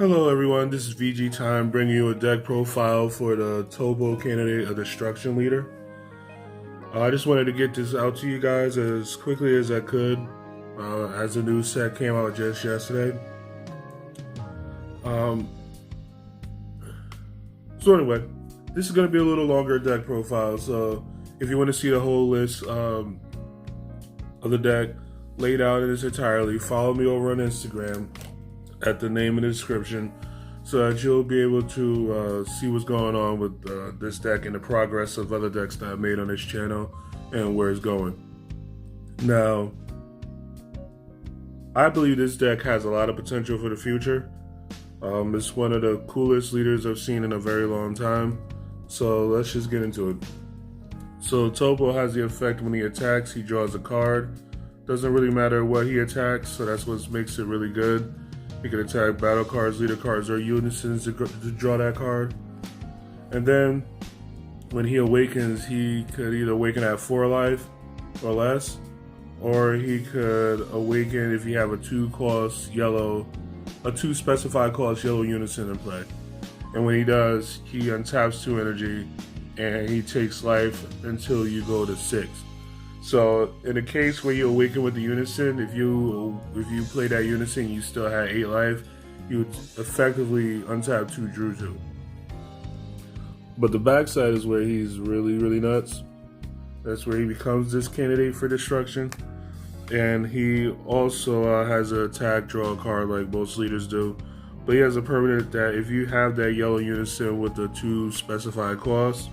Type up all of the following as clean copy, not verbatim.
Hello everyone, this is VG Time bringing you a deck profile for the Toppo candidate of Destruction Leader. I just wanted to get this out to you guys as quickly as I could as the new set came out just yesterday. So anyway, this is going to be a little longer deck profile, so if you want to see the whole list of the deck laid out in its entirety, follow me over on Instagram at the name in the description so that you'll be able to see what's going on with this deck and the progress of other decks that I've made on this channel and where it's going. Now, I believe this deck has a lot of potential for the future. It's one of the coolest leaders I've seen in a very long time, so let's just get into it. So Toppo has the effect when he attacks, he draws a card. Doesn't really matter what he attacks, so that's what makes it really good. He can attack battle cards, leader cards, or Unisons to draw that card. And then, when he awakens, he could either awaken at 4 life or less, or he could awaken if you have a 2-cost yellow, a 2 specified cost yellow Unison in play. And when he does, he untaps 2 energy, and he takes life until you go to 6. So in the case where you awaken with the Unison, if you play that Unison and you still had 8 life, you would effectively untap 2 Drew 2. But the backside is where he's really nuts. That's where he becomes this candidate for destruction. And he also has an attack, draw a card like most leaders do. But he has a permanent that if you have that yellow Unison with the 2 specified costs,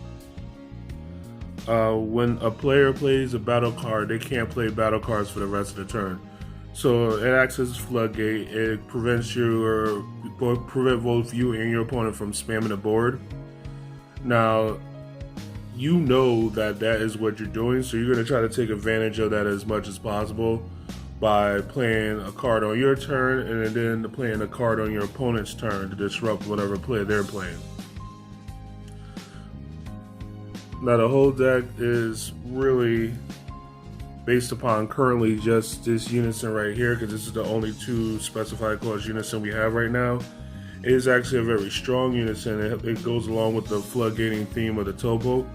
when a player plays a battle card, they can't play battle cards for the rest of the turn. So it acts as a floodgate. It prevents both you and your opponent from spamming the board. Now, you know that is what you're doing, so you're going to try to take advantage of that as much as possible by playing a card on your turn and then playing a card on your opponent's turn to disrupt whatever play they're playing. Now the whole deck is really based upon currently just this Unison right here, because this is the only 2 specified cost Unison we have right now. It is actually a very strong Unison. It goes along with the floodgating theme of the Toppo.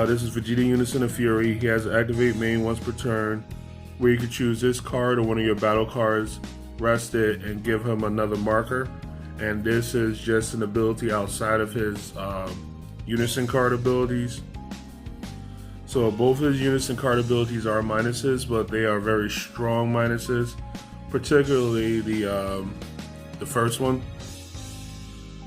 This is Vegeta Unison of Fury. He has activate main once per turn, where you can choose this card or one of your battle cards, rest it, and give him another marker. And this is just an ability outside of his Unison card abilities. So both of his Unison card abilities are minuses, but they are very strong minuses, particularly the first one.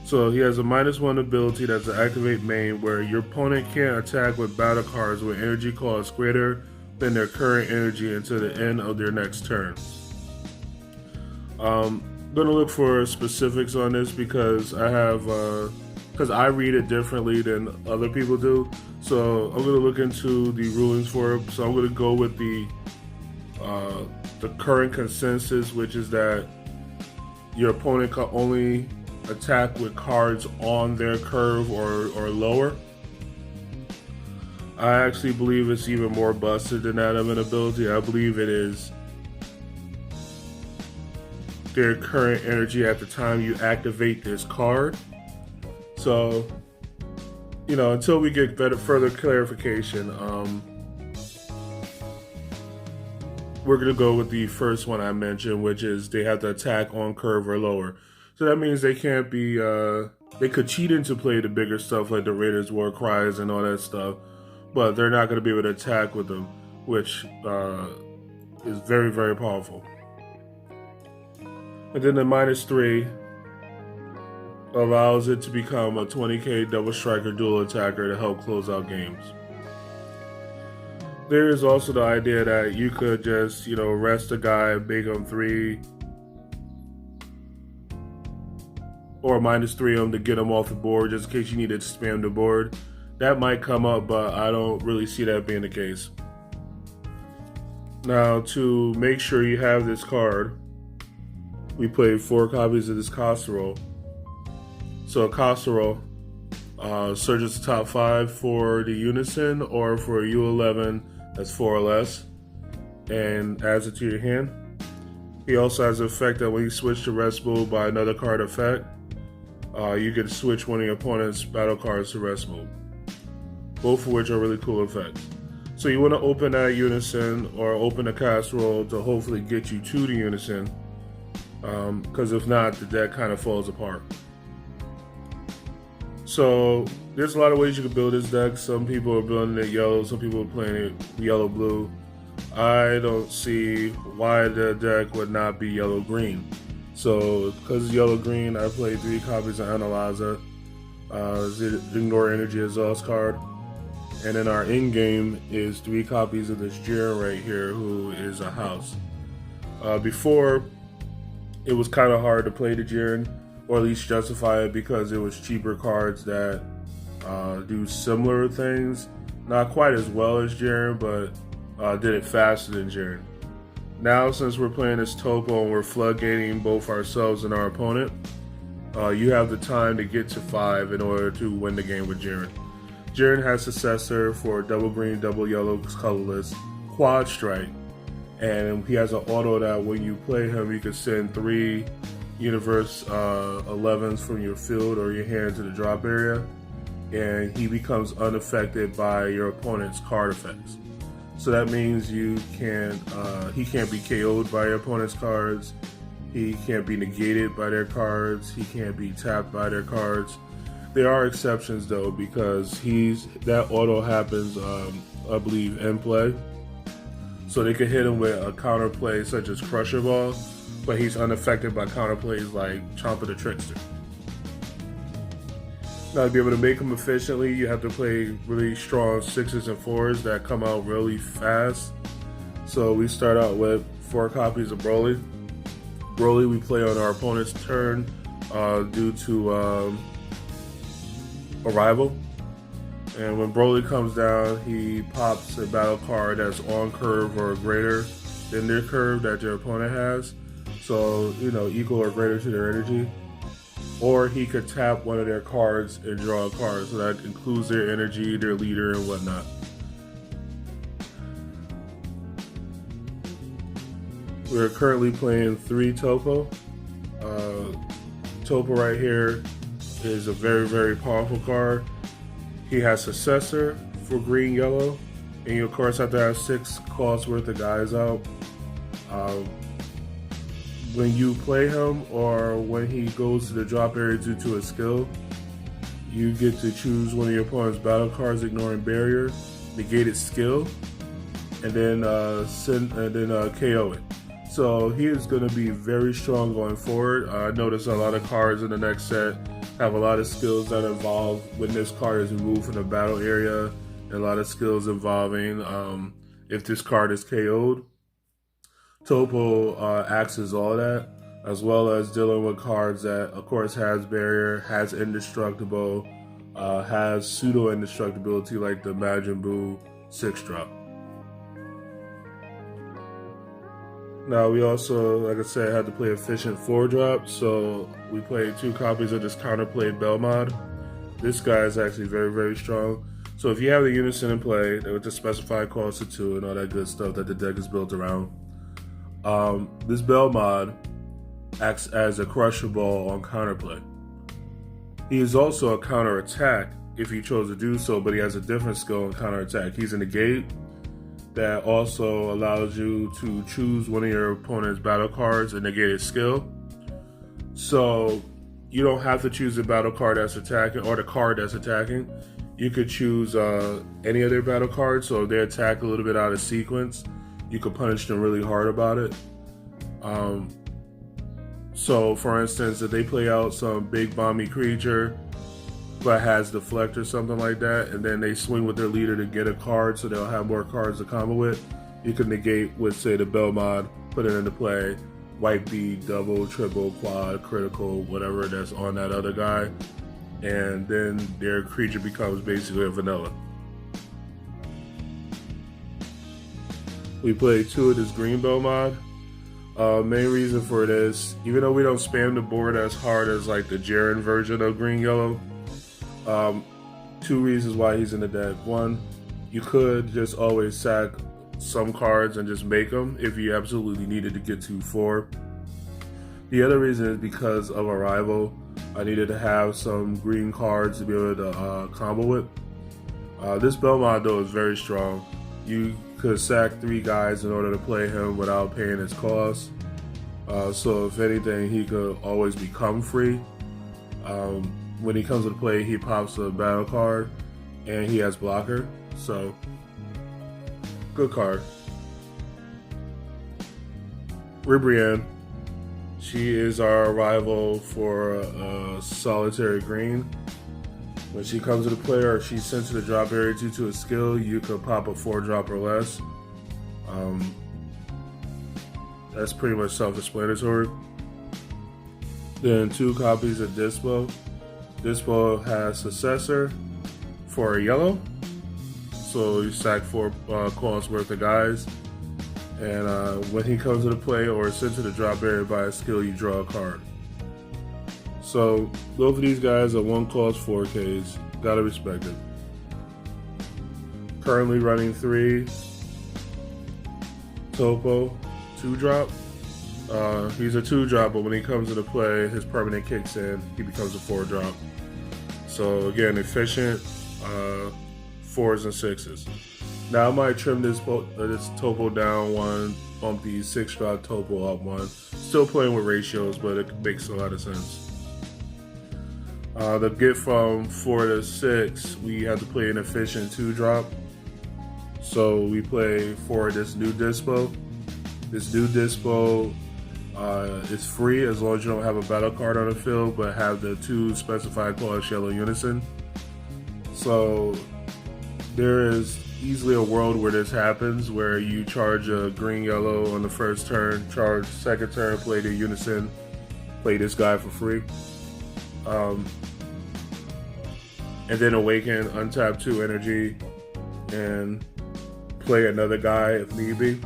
So he has a -1 ability that's an activate main, where your opponent can't attack with battle cards with energy cost greater than their current energy until the end of their next turn. I'm gonna look for specifics on this because I read it differently than other people do. So I'm going to look into the rulings for it. So I'm going to go with the current consensus, which is that your opponent can only attack with cards on their curve or lower. I actually believe it's even more busted than that of an ability. I believe it is their current energy at the time you activate this card. So, until we get further clarification, we're going to go with the first one I mentioned, which is they have to attack on curve or lower. So that means they can't be, they could cheat into play the bigger stuff like the Raiders War Cries and all that stuff, but they're not going to be able to attack with them, which is very powerful. And then the -3 allows it to become a 20k double striker dual attacker to help close out games. There is also the idea that you could just, rest a guy, make him 3 or -3 him to get him off the board just in case you need to spam the board. That might come up, but I don't really see that being the case. Now, to make sure you have this card, we played 4 copies of this casserole. So casserole searches the top 5 for the Unison or for U11 that's 4 or less, and adds it to your hand. He also has the effect that when you switch to rest mode by another card effect, you can switch one of your opponent's battle cards to rest mode. Both of which are really cool effects. So you want to open that Unison or open a casserole to hopefully get you to the Unison, because if not, the deck kind of falls apart. So there's a lot of ways you can build this deck. Some people are building it yellow, some people are playing it yellow-blue. I don't see why the deck would not be yellow-green. So because it's yellow-green, I play 3 copies of Analyzer, Ignore Energy Exhaust card. And then our in-game is 3 copies of this Jiren right here, who is a house. Before, it was kind of hard to play the Jiren, or at least justify it, because it was cheaper cards that do similar things. Not quite as well as Jiren, but did it faster than Jiren. Now, since we're playing this Toppo and we're floodgating both ourselves and our opponent, you have the time to get to 5 in order to win the game with Jiren. Jiren has Successor for double green, double yellow, colorless, quad strike, and he has an auto that when you play him, you can send 3 Universe 11s from your field or your hand to the drop area, and he becomes unaffected by your opponent's card effects. So that means he can't be KO'd by your opponent's cards, he can't be negated by their cards, he can't be tapped by their cards. There are exceptions though, because that auto happens, I believe, in play. So they can hit him with a counter play such as Crusher Ball, but he's unaffected by counter plays like Chomper the Trickster. Now, to be able to make him efficiently, you have to play really strong 6s and 4s that come out really fast. So we start out with 4 copies of Broly. Broly we play on our opponent's turn due to Arrival, and when Broly comes down, he pops a battle card that's on curve or greater than their curve that your opponent has, so equal or greater to their energy. Or he could tap one of their cards and draw a card, so that includes their energy, their leader, and whatnot. We're currently playing 3 Toppo. Toppo right here is a very, very powerful card. He has Successor for green, yellow, and you of course have to have 6 costs worth of guys out. When you play him or when he goes to the drop area due to a skill, you get to choose one of your opponent's battle cards, ignoring barrier, negate its skill, and then KO it. So he is going to be very strong going forward. I noticed a lot of cards in the next set have a lot of skills that involve when this card is removed from the battle area, and a lot of skills involving if this card is KO'd. Toppo axes all that, as well as dealing with cards that, of course, has barrier, has indestructible, has pseudo indestructibility like the Majin Buu 6-drop. Now we also, like I said, had to play efficient 4-drop, so we played 2 copies of this counterplayed Belmod. This guy is actually very, very strong. So if you have the Unison in play, with the specified cost of 2 and all that good stuff that the deck is built around, this Belmod acts as a Crusher Ball on counterplay. He is also a counter attack if you chose to do so, but he has a different skill on counter attack. He's a negate that also allows you to choose one of your opponent's battle cards and negate its skill. So you don't have to choose the battle card that's attacking or the card that's attacking. You could choose any of their battle cards, so if they attack a little bit out of sequence, you could punish them really hard about it. So for instance, if they play out some big bomby creature but has deflect or something like that, and then they swing with their leader to get a card so they'll have more cards to combo with, you can negate with, say, the Belmod, put it into play, wipe the double, triple, quad, critical, whatever that's on that other guy, and then their creature becomes basically a vanilla. We played 2 of this green Belmod. Main reason for this, even though we don't spam the board as hard as like the Jiren version of green yellow, 2 reasons why he's in the deck. 1, you could just always sack some cards and just make them if you absolutely needed to get to 4. The other reason is because of Arrival. I needed to have some green cards to be able to combo with. This Belmont though is very strong. You could sack 3 guys in order to play him without paying his cost. So if anything, he could always become free. When he comes into play, he pops a battle card and he has blocker. So good card. Ribrianne. She is our rival for solitary green. When she comes into play or she's sent to the drop area due to a skill, you could pop a 4-drop or less. That's pretty much self-explanatory. Then 2 copies of Dispo. Dispo has Successor for a yellow. So you sack 4 costs worth of guys. And when he comes into play or is sent to the drop area by a skill, you draw a card. So both of these guys are 1 cost 4Ks. Gotta respect it. Currently running 3. Toppo, 2-drop. He's a 2-drop, but when he comes into play, his permanent kicks in. He becomes a 4-drop. So again, efficient 4s and 6s. Now I might trim this Toppo down 1, bump the 6-drop Toppo up 1. Still playing with ratios, but it makes a lot of sense. To get from 4 to 6, we have to play an efficient 2-drop. So we play for this new Dispo. This new Dispo is free as long as you don't have a battle card on the field, but have the 2 specified cost yellow Unison. So there is easily a world where this happens, where you charge a green yellow on the first turn, charge second turn, play the Unison, play this guy for free. And then awaken, untap 2 energy, and play another guy if need be.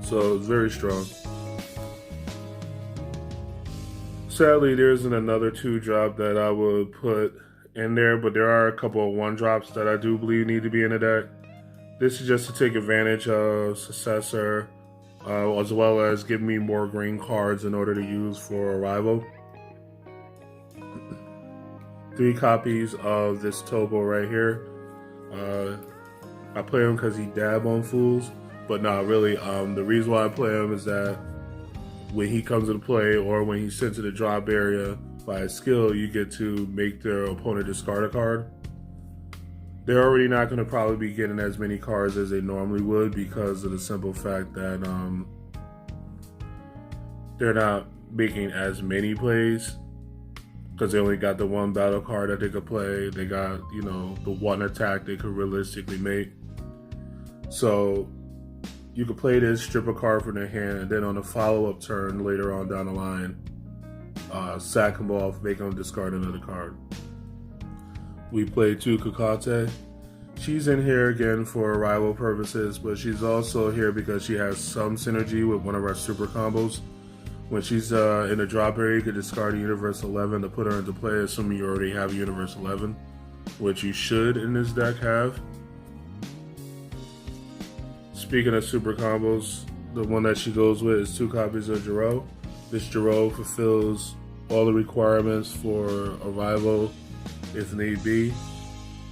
So it's very strong. Sadly, there isn't another 2-drop that I would put in there, but there are a couple of 1-drops that I do believe need to be in the deck. This is just to take advantage of Successor, as well as give me more green cards in order to use for Arrival. 3 copies of this Toppo right here. I play him because he dab on fools, but not really. The reason why I play him is that when he comes into play or when he's sent to the drop area by a skill, you get to make their opponent discard a card. They're already not going to probably be getting as many cards as they normally would because of the simple fact that they're not making as many plays, because they only got the 1 battle card that they could play. They got, the 1 attack they could realistically make. So you could play this, strip a card from their hand, and then on a follow-up turn later on down the line, sack them off, make them discard another card. We play 2 Kakate. She's in here again for Arrival purposes, but she's also here because she has some synergy with one of our super combos. When she's in the drop area, you can discard a Universe 11 to put her into play, assuming you already have a Universe 11, which you should in this deck have. Speaking of super combos, the one that she goes with is 2 copies of Jiro. This Jiro fulfills all the requirements for Arrival if need be.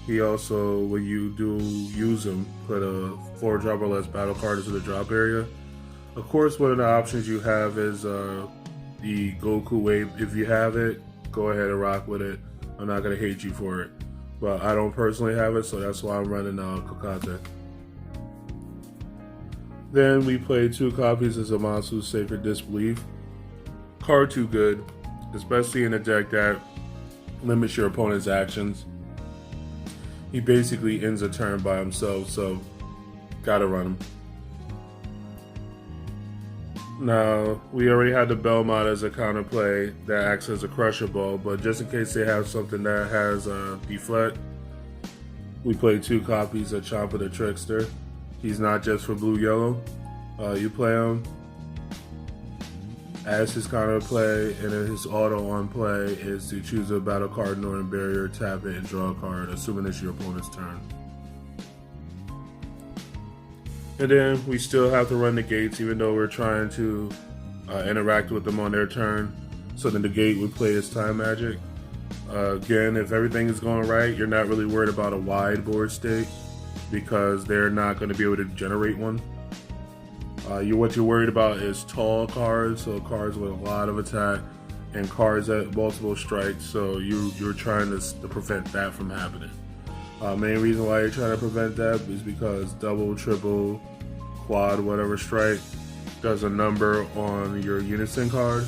He also, when you do use him, put a 4-drop or less battle card into the drop area. Of course, one of the options you have is the Goku wave. If you have it, go ahead and rock with it. I'm not going to hate you for it. But I don't personally have it, so that's why I'm running Kakate. Then we play 2 copies of Zamasu's Sacred Disbelief. Card too good, especially in a deck that limits your opponent's actions. He basically ends a turn by himself, so gotta run him. Now, we already had the Belmont as a counterplay that acts as a Crusher Ball, but just in case they have something that has Deflect, we play 2 copies of Champa the Trickster. He's not just for blue-yellow. You play him as his counterplay, and then his auto on play is to choose a battle card, Northern Barrier, tap it, and draw a card, assuming it's your opponent's turn. And then we still have to run the gates, even though we're trying to interact with them on their turn, so then the gate would play its time magic. Again, if everything is going right, you're not really worried about a wide board state because they're not going to be able to generate one. What you're worried about is tall cards, so cards with a lot of attack, and cards at multiple strikes, so you're trying to prevent that from happening. Main reason why you're trying to prevent that is because double, triple, quad, whatever strike does a number on your Unison card,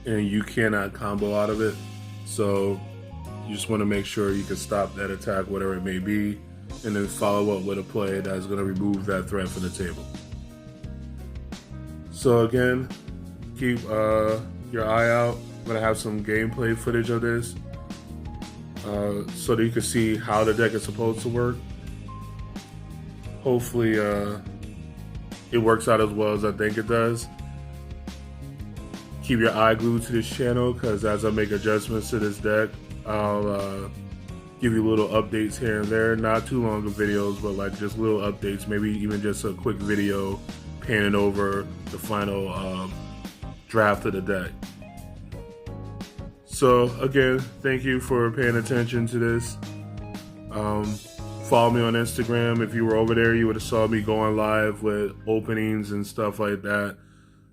and you cannot combo out of it. So you just want to make sure you can stop that attack, whatever it may be, and then follow up with a play that's going to remove that threat from the table. So again, keep your eye out. I'm going to have some gameplay footage of this so that you can see how the deck is supposed to work. Hopefully it works out as well as I think it does. Keep your eye glued to this channel, because as I make adjustments to this deck, I'll give you little updates here and there. Not too long of videos, but like just little updates, maybe even just a quick video panning over the final draft of the deck. So again, thank you for paying attention to this. Follow me on Instagram. If you were over there, you would have saw me going live with openings and stuff like that.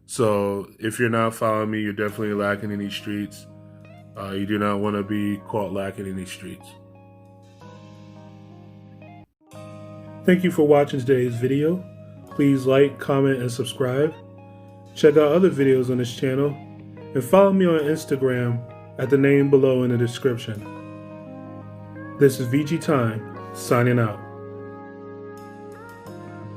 So if you're not following me, you're definitely lacking in these streets. You do not want to be caught lacking in these streets. Thank you for watching today's video. Please like, comment, and subscribe. Check out other videos on this channel, and follow me on Instagram at the name below in the description. This is VG Time, signing out.